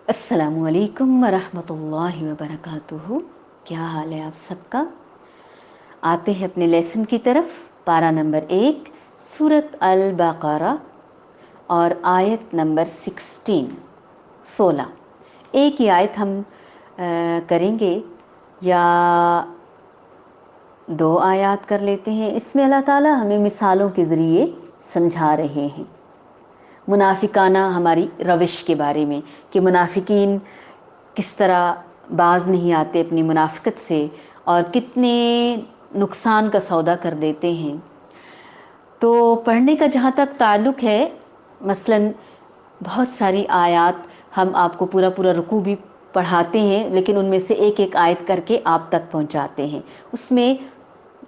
السلام علیکم ورحمۃ اللہ وبرکاتہ۔ کیا حال ہے آپ سب کا؟ آتے ہیں اپنے لیسن کی طرف۔ پارہ نمبر 1 سورۃ البقرہ اور آیت نمبر 16 ایک ہی آیت ہم کریں گے یا 2 آیات کر لیتے ہیں۔ اس میں اللہ تعالیٰ ہمیں مثالوں کے ذریعے سمجھا رہے ہیں منافقانہ ہماری روش کے بارے میں، کہ منافقین کس طرح باز نہیں آتے اپنی منافقت سے اور کتنے نقصان کا سودا کر دیتے ہیں۔ تو پڑھنے کا جہاں تک تعلق ہے، مثلاً بہت ساری آیات ہم آپ کو پورا رکوع بھی پڑھاتے ہیں، لیکن ان میں سے ایک ایک آیت کر کے آپ تک پہنچاتے ہیں۔ اس میں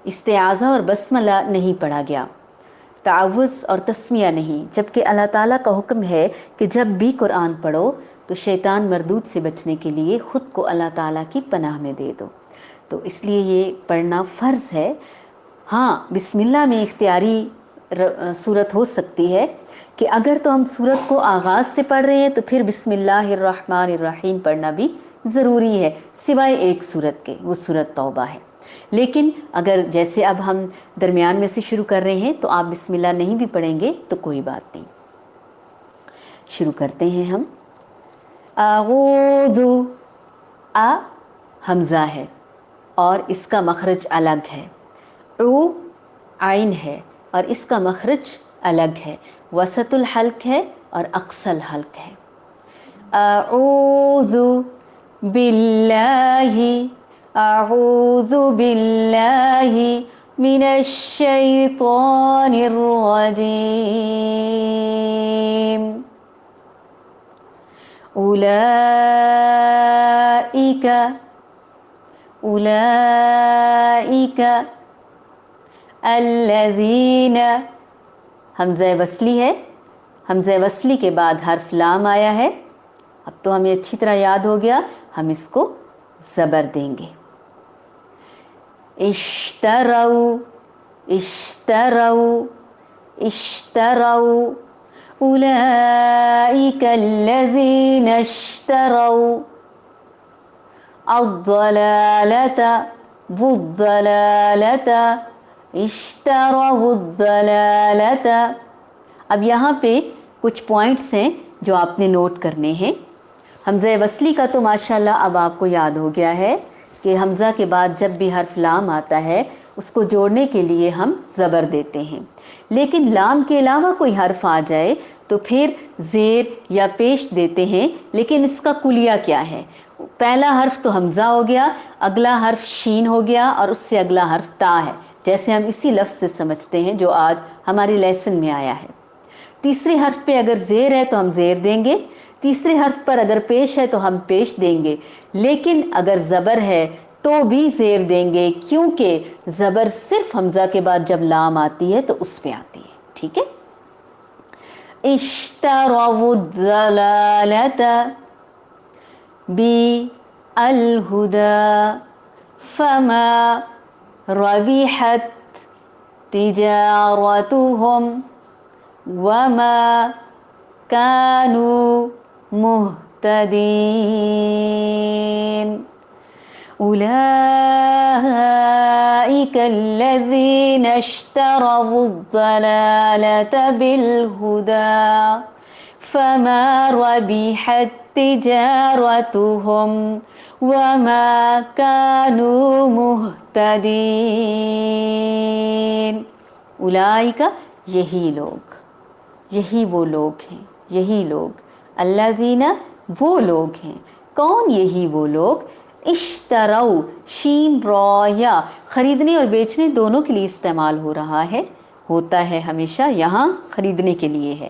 استعاذہ اور بسملہ نہیں پڑھا گیا، تعوذ اور تسمیہ نہیں، جبکہ اللہ تعالیٰ کا حکم ہے کہ جب بھی قرآن پڑھو تو شیطان مردود سے بچنے کے لیے خود کو اللہ تعالیٰ کی پناہ میں دے دو۔ تو اس لیے یہ پڑھنا فرض ہے۔ ہاں، بسم اللہ میں اختیاری صورت ہو سکتی ہے کہ اگر تو ہم صورت کو آغاز سے پڑھ رہے ہیں تو پھر بسم اللہ الرحمن الرحیم پڑھنا بھی ضروری ہے، سوائے ایک صورت کے، وہ صورت توبہ ہے۔ لیکن اگر جیسے اب ہم درمیان میں سے شروع کر رہے ہیں تو آپ بسم اللہ نہیں بھی پڑھیں گے تو کوئی بات نہیں۔ شروع کرتے ہیں ہم۔ اعوذ، حمزہ ہے اور اس کا مخرج الگ ہے۔ عین ہے اور اس کا مخرج الگ ہے۔ وسط الحلق ہے اور اقصى الحلق ہے۔ اعوذ باللہ، اعوذ باللہ من الشیطان الرجیم۔ اولئک الذین، حمزہ وصلی ہے، حمزہ وصلی کے بعد حرف لام آیا ہے۔ اب تو ہمیں اچھی طرح یاد ہو گیا، ہم اس کو زبر دیں گے۔ اشتروا، اشتروا، اشتروا، اولئک الذین اشتروا الضلالۃ والضلالۃ، اشتروا الضلالۃ۔ اب یہاں پہ کچھ پوائنٹس ہیں جو آپ نے نوٹ کرنے ہیں۔ حمزہ وصلی کا تو ماشاءاللہ اب آپ کو یاد ہو گیا ہے کہ حمزہ کے بعد جب بھی حرف لام آتا ہے اس کو جوڑنے کے لیے ہم زبر دیتے ہیں، لیکن لام کے علاوہ کوئی حرف آ جائے تو پھر زیر یا پیش دیتے ہیں۔ لیکن اس کا کلیہ کیا ہے؟ پہلا حرف تو حمزہ ہو گیا، اگلا حرف شین ہو گیا اور اس سے اگلا حرف تا ہے، جیسے ہم اسی لفظ سے سمجھتے ہیں جو آج ہمارے لیسن میں آیا ہے۔ تیسرے حرف پہ اگر زیر ہے تو ہم زیر دیں گے، تیسرے حرف پر اگر پیش ہے تو ہم پیش دیں گے، لیکن اگر زبر ہے تو بھی زیر دیں گے، کیونکہ زبر صرف حمزہ کے بعد جب لام آتی ہے تو اس پہ آتی ہے۔ ٹھیک ہے؟ اشتروا الضلالۃ بالہدی فما ربحت تجارتهم وما كانوا مهتدين۔ أولئك الذين اشتروا الضلالة بالهدى فما ربحت تجارتهم وما كانوا مهتدين۔ اولئک، یہی لوگ، یہی وہ لوگ ہیں، یہی لوگ، الذین، وہ لوگ ہیں۔ کون یہی وہ لوگ؟ اشتروا، شین را یا، خریدنے اور بیچنے دونوں کے لیے استعمال ہو رہا ہے، ہوتا ہے ہمیشہ، یہاں خریدنے کے لیے ہے،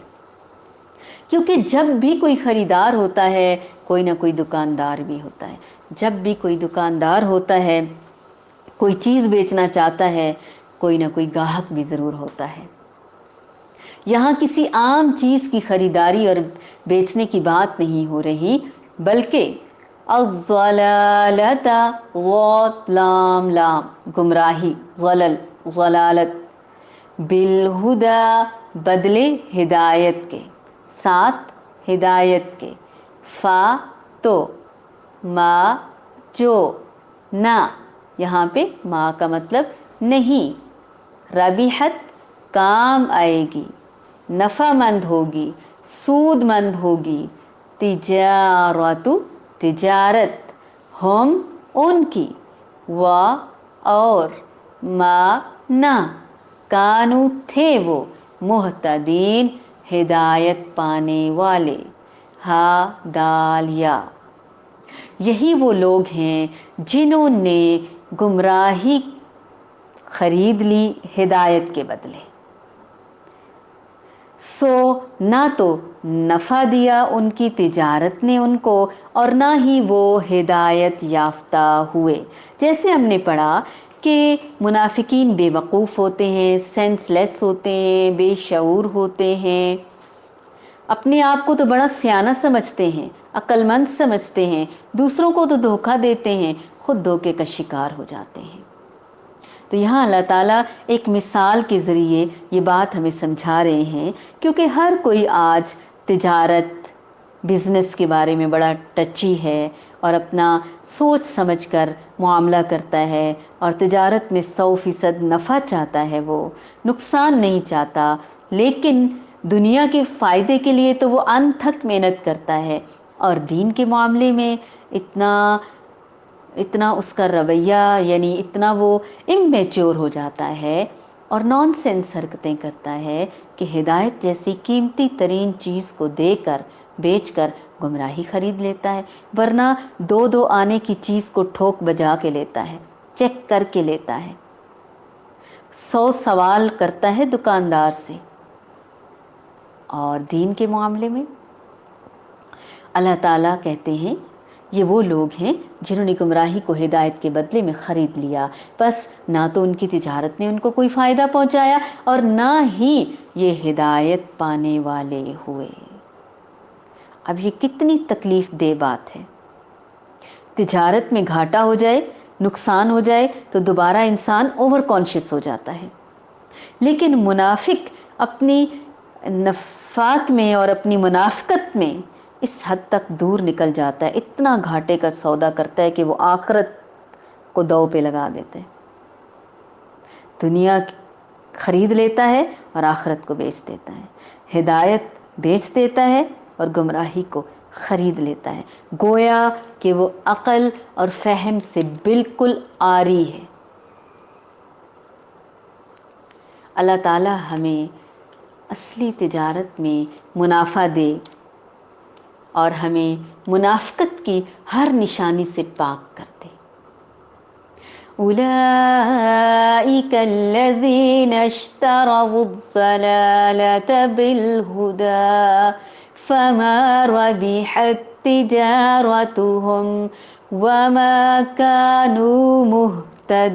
کیونکہ جب بھی کوئی خریدار ہوتا ہے کوئی نہ کوئی دکاندار بھی ہوتا ہے۔ جب بھی کوئی دکاندار ہوتا ہے، کوئی چیز بیچنا چاہتا ہے، کوئی نہ کوئی گاہک بھی ضرور ہوتا ہے۔ یہاں کسی عام چیز کی خریداری اور بیچنے کی بات نہیں ہو رہی، بلکہ الضلالۃ، غ لام لام، گمراہی، ضلل، ضلالت، بالہدی، بدلے ہدایت کے، ساتھ ہدایت کے، فا تو، ما جو, نا, یہاں پہ ما کا مطلب نہیں. ربیحت کام آئے گی, نفع مند ہوگی, سود مند ہوگی. تجارت تجارت, ہم ان کی, و اور, ما نہ, کانو تھے وہ, مہتدین ہدایت پانے والے. ہا دال یا, یہی وہ لوگ ہیں جنہوں نے گمراہی خرید لی ہدایت کے بدلے. سو نہ تو نفع دیا ان کی تجارت نے ان کو, اور نہ ہی وہ ہدایت یافتہ ہوئے. جیسے ہم نے پڑھا کہ منافقین بے وقوف ہوتے ہیں, سینس لیس ہوتے ہیں, بے شعور ہوتے ہیں, اپنے آپ کو تو بڑا سیانہ سمجھتے ہیں, عقل مند سمجھتے ہیں, دوسروں کو تو دھوکہ دیتے ہیں, خود دھوکے کا شکار ہو جاتے ہیں. تو یہاں اللہ تعالیٰ ایک مثال کے ذریعے یہ بات ہمیں سمجھا رہے ہیں, کیونکہ ہر کوئی آج تجارت, بزنس کے بارے میں بڑا ٹچی ہے, اور اپنا سوچ سمجھ کر معاملہ کرتا ہے, اور تجارت میں 100% نفع چاہتا ہے, وہ نقصان نہیں چاہتا. لیکن دنیا کے فائدے کے لیے تو وہ انتھک محنت کرتا ہے, اور دین کے معاملے میں اتنا اس کا رویہ, یعنی اتنا وہ امیچور ہو جاتا ہے اور نان سینس حرکتیں کرتا ہے کہ ہدایت جیسی قیمتی ترین چیز کو دے کر, بیچ کر گمراہی خرید لیتا ہے. ورنہ 2 آنے کی چیز کو ٹھوک بجا کے لیتا ہے, چیک کر کے لیتا ہے, 100 سوال کرتا ہے دکاندار سے. اور دین کے معاملے میں اللہ تعالیٰ کہتے ہیں یہ وہ لوگ ہیں جنہوں نے گمراہی کو ہدایت کے بدلے میں خرید لیا. بس نہ تو ان کی تجارت نے ان کو کوئی فائدہ پہنچایا, اور نہ ہی یہ ہدایت پانے والے ہوئے. اب یہ کتنی تکلیف دہ بات ہے. تجارت میں گھاٹا ہو جائے, نقصان ہو جائے تو دوبارہ انسان اوور کانشیس ہو جاتا ہے. لیکن منافق اپنی نفاق میں اور اپنی منافقت میں اس حد تک دور نکل جاتا ہے, اتنا گھاٹے کا سودا کرتا ہے کہ وہ آخرت کو داؤ پہ لگا دیتے ہیں. دنیا خرید لیتا ہے اور آخرت کو بیچ دیتا ہے, ہدایت بیچ دیتا ہے اور گمراہی کو خرید لیتا ہے, گویا کہ وہ عقل اور فہم سے بالکل عاری ہے. اللہ تعالیٰ ہمیں اصلی تجارت میں منافع دے, اور ہمیں منافقت کی ہر نشانی سے پاک کر دے. اولئک الذین اشتروا الضلالة بالهدى فما ربحت تجارتهم وما كانوا مهتدین.